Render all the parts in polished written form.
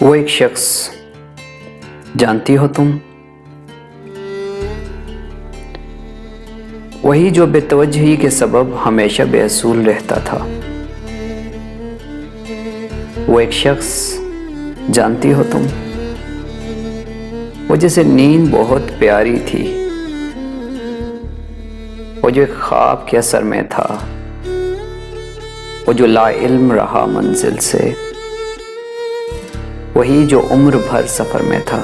وہ ایک شخص جانتی ہو تم، وہی جو بے توجہی کے سبب ہمیشہ بے اصول رہتا تھا۔ وہ ایک شخص جانتی ہو تم، وہ جسے نیند بہت پیاری تھی، وہ جو ایک خواب کے اثر میں تھا، وہ جو لا علم رہا منزل سے، وہی جو عمر بھر سفر میں تھا۔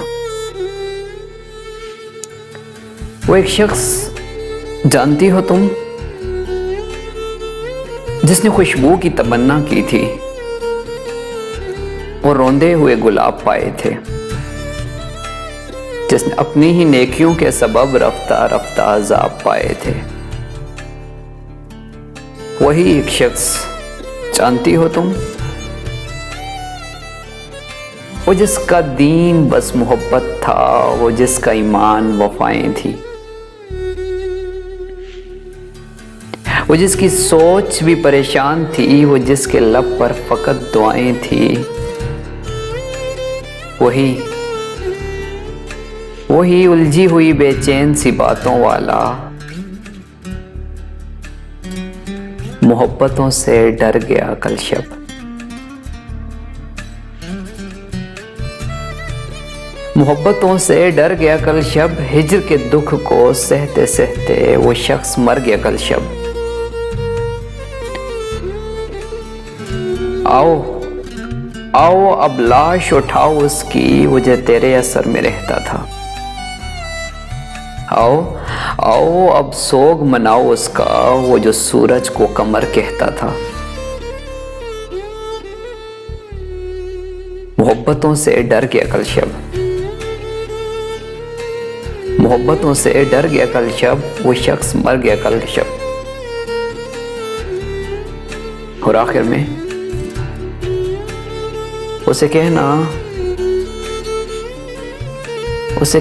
وہ ایک شخص جانتی ہو تم، جس نے خوشبو کی تمنا کی تھی اور روندے ہوئے گلاب پائے تھے، جس نے اپنی ہی نیکیوں کے سبب رفتہ رفتہ عذاب پائے تھے۔ وہی ایک شخص جانتی ہو تم، وہ جس کا دین بس محبت تھا، وہ جس کا ایمان وفائیں تھی، وہ جس کی سوچ بھی پریشان تھی، وہ جس کے لب پر فقط دعائیں تھی، وہی الجھی ہوئی بے چین سی باتوں والا، محبتوں سے ڈر گیا کل شب۔ محبتوں سے ڈر گیا کل شب، ہجر کے دکھ کو سہتے سہتے وہ شخص مر گیا کل شب۔ آؤ اب لاش اٹھاؤ اس کی، وہ جو تیرے اثر میں رہتا تھا۔ آؤ اب سوگ مناؤ اس کا، وہ جو سورج کو قمر کہتا تھا۔ محبتوں سے ڈر گیا کل شب، محبتوں سے ڈر گیا کل شب، وہ شخص مر گیا کل شب۔ اور آخر میں اسے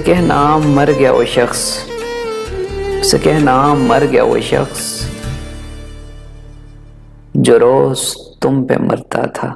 کہنا مر گیا وہ شخص، اسے کہنا مر گیا وہ شخص جو روز تم پہ مرتا تھا۔